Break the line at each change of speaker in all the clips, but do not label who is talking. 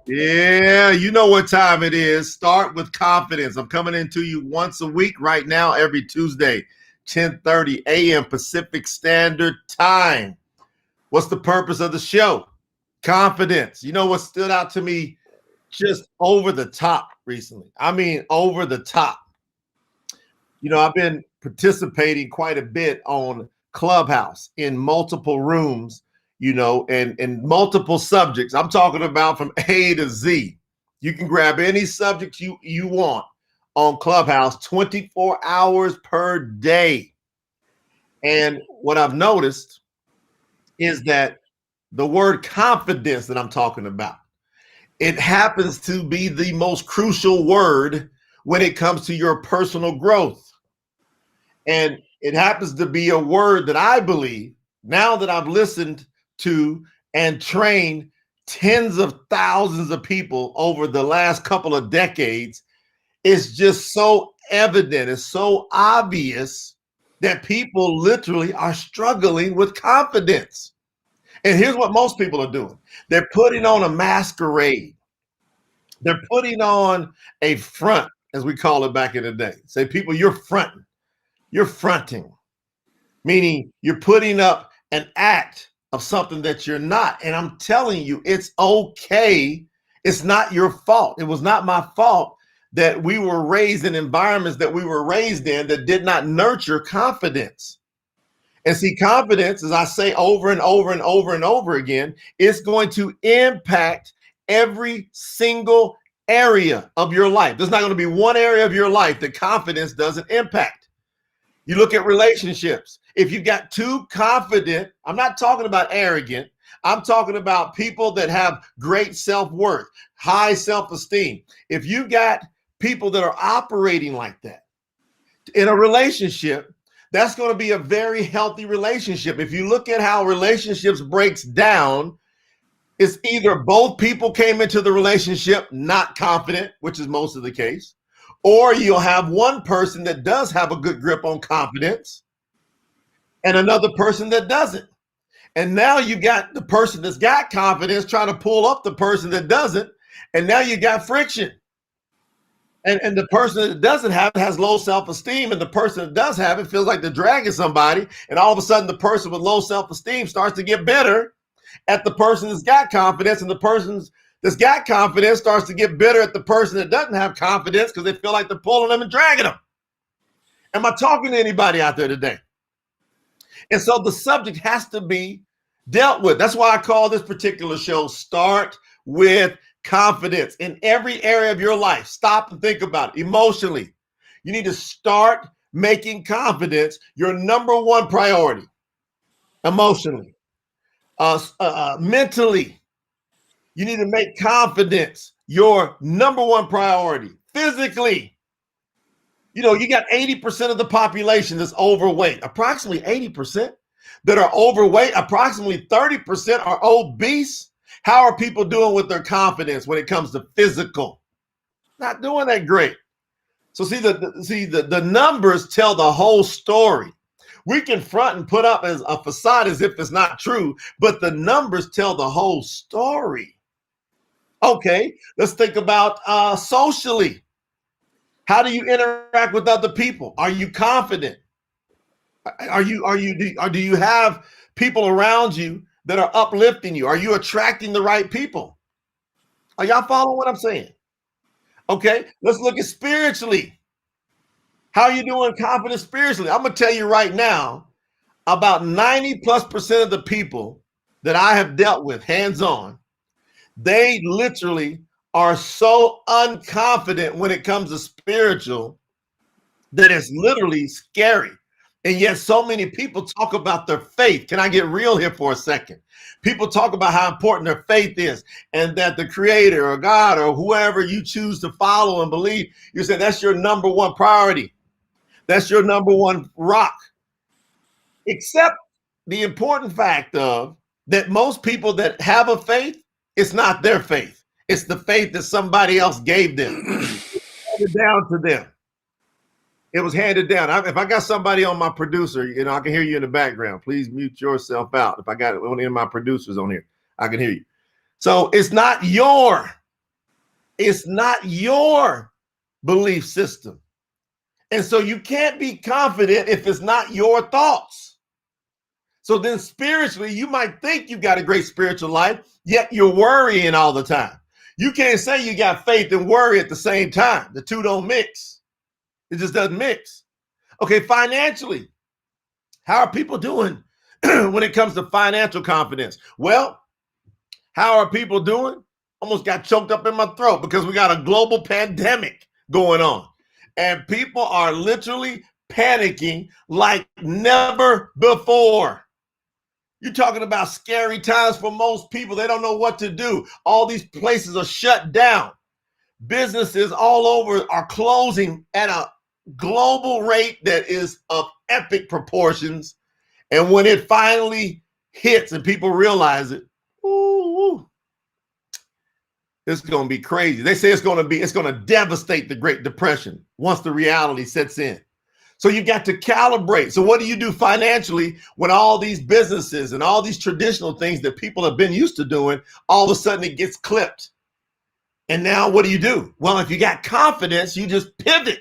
Yeah, you know what time it is. Start with confidence. I'm coming into you once a week right now, every Tuesday, 10:30 a.m. Pacific Standard Time. What's the purpose of the show? Confidence. You know what stood out to me just over the top recently? I mean, over the top. I've been participating quite a bit on Clubhouse in multiple rooms, and multiple subjects. I'm talking about from A to Z. You can grab any subject you want on Clubhouse 24 hours per day. And what I've noticed is that the word confidence that I'm talking about, it happens to be the most crucial word when it comes to your personal growth. And it happens to be a word that I believe, now that I've listened to and trained tens of thousands of people over the last couple of decades, it's just so evident, it's so obvious that people literally are struggling with confidence. And here's what most people are doing. They're putting on a masquerade. They're putting on a front, as we call it back in the day. Say, people, you're fronting. You're fronting, meaning you're putting up an act of something that you're not. And I'm telling you, it's okay. It's not your fault. It was not my fault that we were raised in environments that we were raised in that did not nurture confidence. And see, confidence, as I say over and over and over and over again, is going to impact every single area of your life. There's not going to be one area of your life that confidence doesn't impact. You look at relationships. If you got too confident, I'm not talking about arrogant. I'm talking about people that have great self-worth, high self-esteem. If you got people that are operating like that in a relationship, that's going to be a very healthy relationship. If you look at how relationships breaks down, it's either both people came into the relationship not confident, which is most of the case, or you'll have one person that does have a good grip on confidence and another person that doesn't. And now you got the person that's got confidence trying to pull up the person that doesn't. And now you got friction. And the person that doesn't have it has low self-esteem, and the person that does have it feels like they're dragging somebody. And all of a sudden, the person with low self-esteem starts to get bitter at the person that's got confidence, and the person that's got confidence starts to get bitter at the person that doesn't have confidence because they feel like they're pulling them and dragging them. Am I talking to anybody out there today? And so the subject has to be dealt with. That's why I call this particular show Start with Confidence. In every area of your life, stop and think about it. Emotionally, you need to start making confidence your number one priority. Emotionally, mentally, you need to make confidence your number one priority. Physically, you got 80% of the population that's overweight, approximately 80% that are overweight, approximately 30% are obese. How are people doing with their confidence when it comes to physical? Not doing that great. So the numbers tell the whole story. We can front and put up as a facade as if it's not true, but the numbers tell the whole story. Okay, let's think about socially. How do you interact with other people? Are you confident? Do you have people around you that are uplifting you? Are you attracting the right people? Are y'all following what I'm saying? Okay, let's look at spiritually. How are you doing confident spiritually? I'm going to tell you right now, about 90+% of the people that I have dealt with hands-on, they literally are so unconfident when it comes to spiritual that it's literally scary. And yet so many people talk about their faith. Can I get real here for a second? People talk about how important their faith is and that the creator or God or whoever you choose to follow and believe, you say that's your number one priority. That's your number one rock. Except the important fact of that most people that have a faith, it's not their faith. It's the faith that somebody else gave them. Handed down to them. It was handed down. If I got somebody on my producer, I can hear you in the background. Please mute yourself out. If I got one of my producers on here, I can hear you. So it's not your It's not your belief system. And so you can't be confident if it's not your thoughts. So then spiritually, you might think you got a great spiritual life, yet you're worrying all the time. You can't say you got faith and worry at the same time. The two don't mix. It just doesn't mix. Okay, financially, how are people doing when it comes to financial confidence? Well, how are people doing? Almost got choked up in my throat because we got a global pandemic going on. And people are literally panicking like never before. You're talking about scary times for most people. They don't know what to do. All these places are shut down. Businesses all over are closing at a global rate that is of epic proportions. And when it finally hits and people realize it, it's going to be crazy. They say it's going to devastate the Great Depression once the reality sets in. So you got to calibrate. So what do you do financially when all these businesses and all these traditional things that people have been used to doing, all of a sudden it gets clipped? And now what do you do? Well, if you got confidence, you just pivot.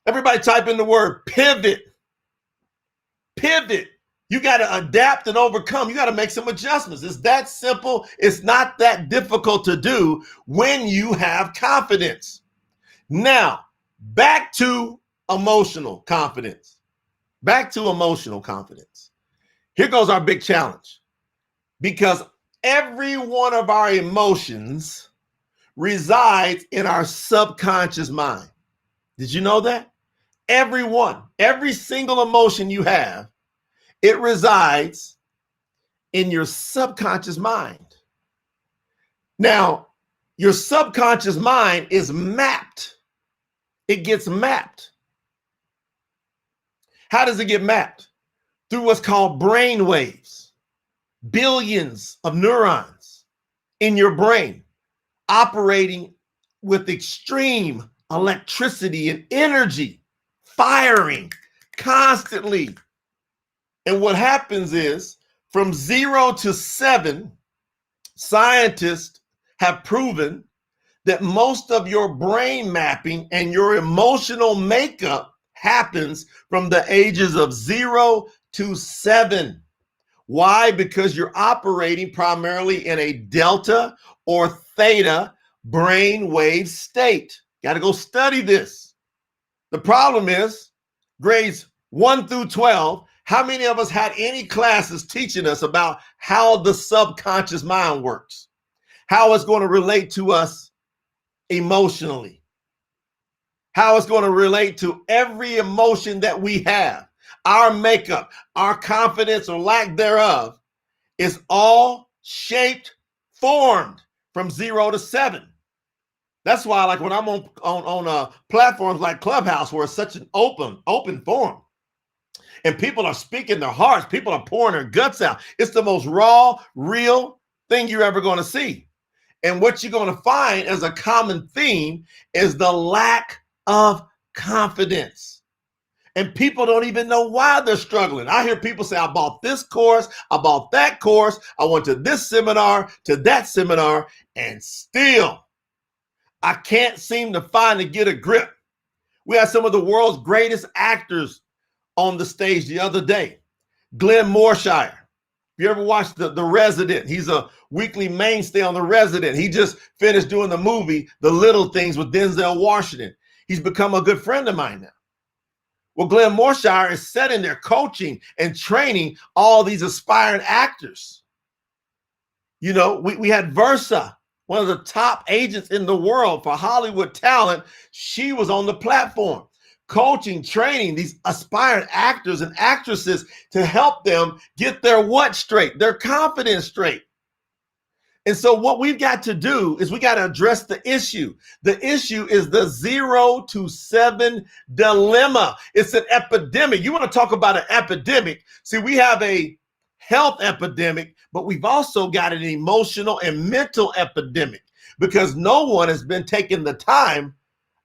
Everybody type in the word pivot. Pivot. You got to adapt and overcome. You got to make some adjustments. It's that simple. It's not that difficult to do when you have confidence. Now, back to emotional confidence. Back to emotional confidence. Here goes our big challenge. Because every one of our emotions resides in our subconscious mind. Did you know that? Every one, every single emotion you have, it resides in your subconscious mind. Now, your subconscious mind is mapped. It gets mapped. How does it get mapped? Through what's called brainwaves. Billions of neurons in your brain operating with extreme electricity and energy, firing constantly. And what happens is from 0 to 7, scientists have proven that most of your brain mapping and your emotional makeup happens from the ages of 0 to 7. Why? Because you're operating primarily in a delta or theta brain wave state. Got to go study this. The problem is grades 1 through 12. How many of us had any classes teaching us about how the subconscious mind works? How it's going to relate to us emotionally? How it's going to relate to every emotion that we have? Our makeup, our confidence or lack thereof is all shaped, formed from 0 to 7. That's why, like when I'm on platforms like Clubhouse, where it's such an open forum, and people are speaking their hearts, people are pouring their guts out. It's the most raw, real thing you're ever going to see. And what you're going to find as a common theme is the lack of confidence. And people don't even know why they're struggling. I hear people say, I bought this course, I bought that course, I went to this seminar, to that seminar, and still I can't seem to find to get a grip. We had some of the world's greatest actors on the stage the other day. Glenn Morshire. If you ever watched The Resident, he's a weekly mainstay on The Resident. He just finished doing the movie The Little Things with Denzel Washington. He's become a good friend of mine now. Well, Glenn Morshire is sitting there coaching and training all these aspiring actors. You know, we had Versa, one of the top agents in the world for Hollywood talent. She was on the platform coaching, training these aspiring actors and actresses to help them get their what straight, their confidence straight. And so what we've got to do is we got to address the issue. The issue is the 0 to 7 dilemma. It's an epidemic. You want to talk about an epidemic? See, we have a health epidemic, but we've also got an emotional and mental epidemic because no one has been taking the time.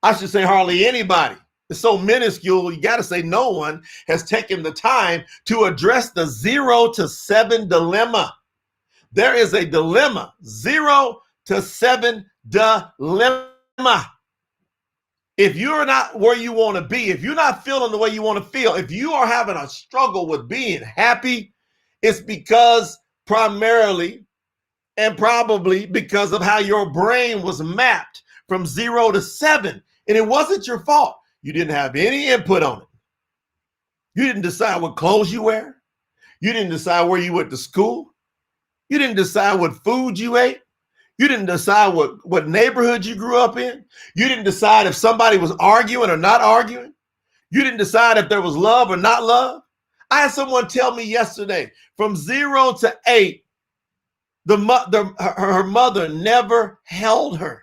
I should say hardly anybody. It's so minuscule, you got to say no one has taken the time to address the 0 to 7 dilemma. There is a dilemma, 0 to 7 dilemma. If you're not where you want to be, if you're not feeling the way you want to feel, if you are having a struggle with being happy, it's because primarily and probably because of how your brain was mapped from 0 to 7. And it wasn't your fault. You didn't have any input on it. You didn't decide what clothes you wear. You didn't decide where you went to school. You didn't decide what food you ate. You didn't decide what neighborhood you grew up in. You didn't decide if somebody was arguing or not arguing. You didn't decide if there was love or not love. I had someone tell me yesterday, from 0 to 8, her mother never held her.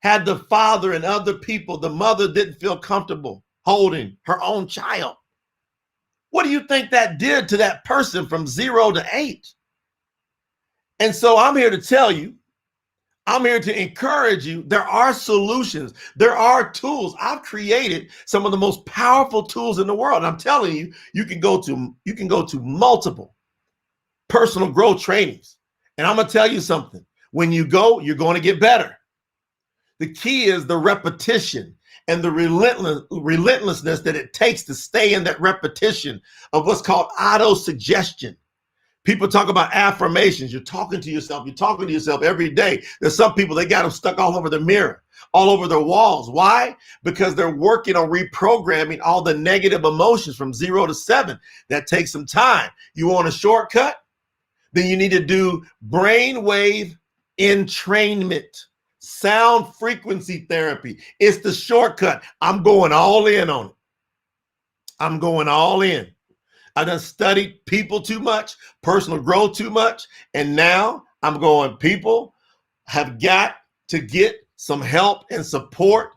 Had the father and other people, the mother didn't feel comfortable holding her own child. What do you think that did to that person from 0 to 8? And so I'm here to tell you, I'm here to encourage you. There are solutions. There are tools. I've created some of the most powerful tools in the world. And I'm telling you, you can go to multiple personal growth trainings. And I'm going to tell you something. When you go, you're going to get better. The key is the repetition and the relentlessness that it takes to stay in that repetition of what's called auto-suggestion. People talk about affirmations. You're talking to yourself every day. There's some people, they got them stuck all over the mirror, all over their walls. Why? Because they're working on reprogramming all the negative emotions from 0 to 7. That takes some time. You want a shortcut? Then you need to do brainwave entrainment, sound frequency therapy. It's the shortcut. I'm going all in on it. I'm going all in. I done studied people too much, personal growth too much, and now I'm going, people have got to get some help and support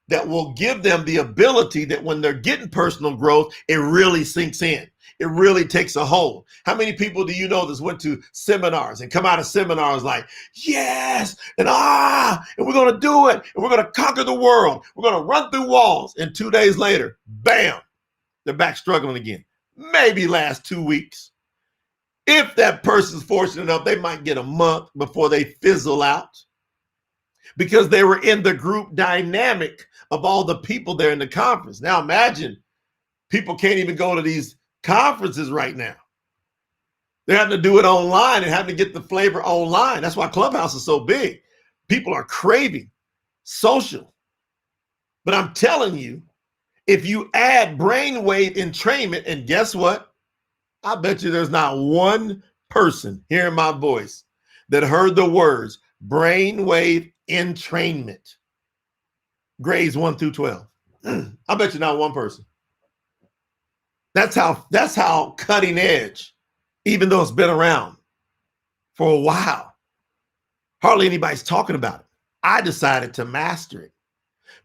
that will give them the ability that when they're getting personal growth, it really sinks in. It really takes a hold. How many people do you know that's went to seminars and come out of seminars like, yes, and we're going to do it, and we're going to conquer the world. We're going to run through walls. And 2 days later, bam, they're back struggling again. Maybe last 2 weeks. If that person's fortunate enough, they might get a month before they fizzle out because they were in the group dynamic of all the people there in the conference. Now imagine people can't even go to these conferences right now. They're having to do it online and having to get the flavor online. That's why Clubhouse is so big. People are craving social. But I'm telling you, if you add brainwave entrainment, and guess what? I bet you there's not one person hearing my voice that heard the words brainwave entrainment, grades 1 through 12. I bet you not one person. That's how cutting edge, even though it's been around for a while, hardly anybody's talking about it. I decided to master it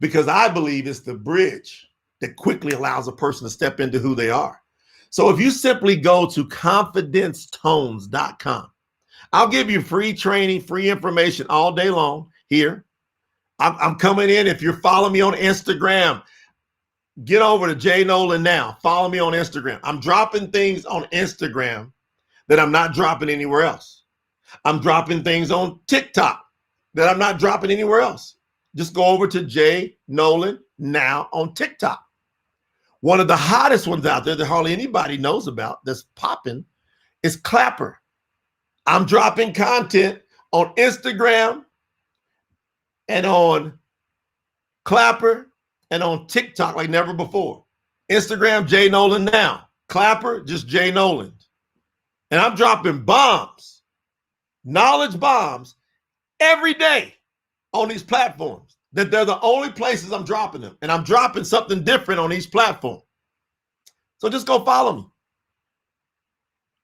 because I believe it's the bridge that quickly allows a person to step into who they are. So if you simply go to Confidencetonescom, I'll give you free training, free information all day long here. I'm coming in. If you're following me on Instagram, get over to J Noland now. Follow me on Instagram. I'm dropping things on Instagram that I'm not dropping anywhere else. I'm dropping things on TikTok that I'm not dropping anywhere else. Just go over to J Noland now on TikTok. One of the hottest ones out there that hardly anybody knows about that's popping is Clapper. I'm dropping content on Instagram and on Clapper and on TikTok like never before. Instagram, J Noland now. Clapper, just J Noland. And I'm dropping bombs, knowledge bombs every day on these platforms. That they're the only places I'm dropping them. And I'm dropping something different on each platform. So just go follow me.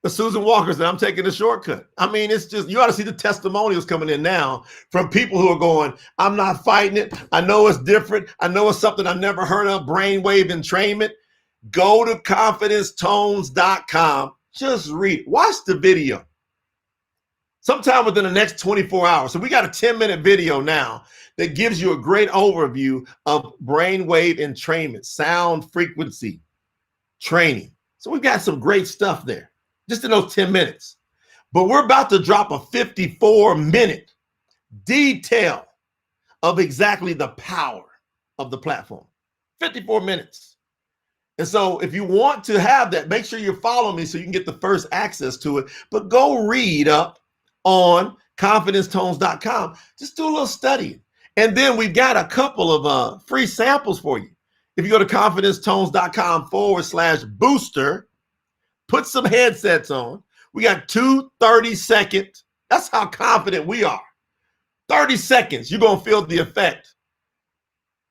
The Susan Walkers that I'm taking a shortcut. I mean, it's just, you ought to see the testimonials coming in now from people who are going, I'm not fighting it. I know it's different. I know it's something I've never heard of, brainwave entrainment. Go to Confidencetonescom. Just read, watch the video. Sometime within the next 24 hours. So we got a 10-minute video now that gives you a great overview of brainwave entrainment, sound frequency training. So we've got some great stuff there, just in those 10 minutes. But we're about to drop a 54-minute detail of exactly the power of the platform. 54 minutes. And so if you want to have that, make sure you follow me so you can get the first access to it. But go read up on Confidencetonescom. Just do a little studying. And then we've got a couple of free samples for you. If you go to Confidencetones.com/booster, put some headsets on. We got 2 30-second. That's how confident we are. 30 seconds, you're going to feel the effect.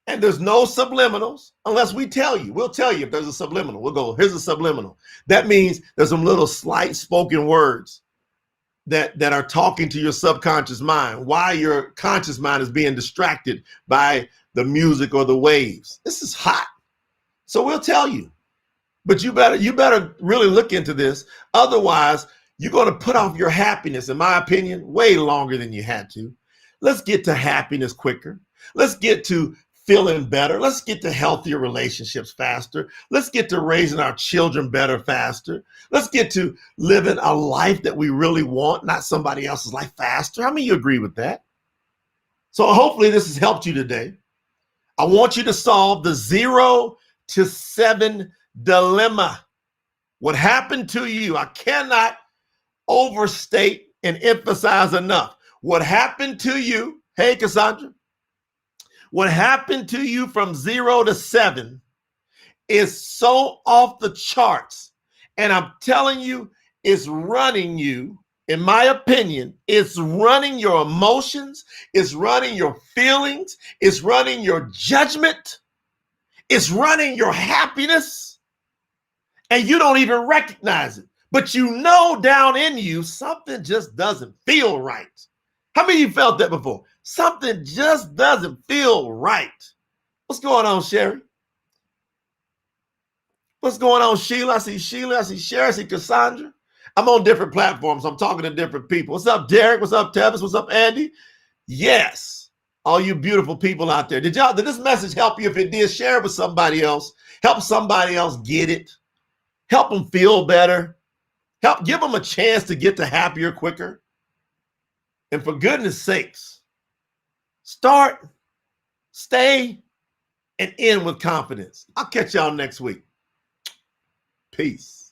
And there's no subliminals unless we tell you. We'll tell you if there's a subliminal. We'll go, here's a subliminal. That means there's some little slight spoken words that are talking to your subconscious mind, why your conscious mind is being distracted by the music or the waves. This is hot. So we'll tell you. But you better really look into this. Otherwise, you're going to put off your happiness, in my opinion, way longer than you had to. Let's get to happiness quicker. Let's get to feeling better. Let's get to healthier relationships faster. Let's get to raising our children better faster. Let's get to living a life that we really want, not somebody else's life faster. How many of you agree with that? So hopefully this has helped you today. I want you to solve the 0 to 7 dilemma. What happened to you? I cannot overstate and emphasize enough. What happened to you? Hey, Cassandra. What happened to you from 0 to 7 is so off the charts. And I'm telling you, it's running you, in my opinion, it's running your emotions, it's running your feelings, it's running your judgment, it's running your happiness, and you don't even recognize it. But you know down in you, something just doesn't feel right. How many of you felt that before? Something just doesn't feel right. What's going on, Sherry? What's going on, Sheila? I see Sheila. I see Sherry. I see Cassandra. I'm on different platforms. I'm talking to different people. What's up, Derek? What's up, Tevis? What's up, Andy? Yes. All you beautiful people out there. Did this message help you? If it did, share it with somebody else. Help somebody else get it. Help them feel better. Give them a chance to get to happier quicker. And for goodness sakes, start, stay, and end with confidence. I'll catch y'all next week. Peace.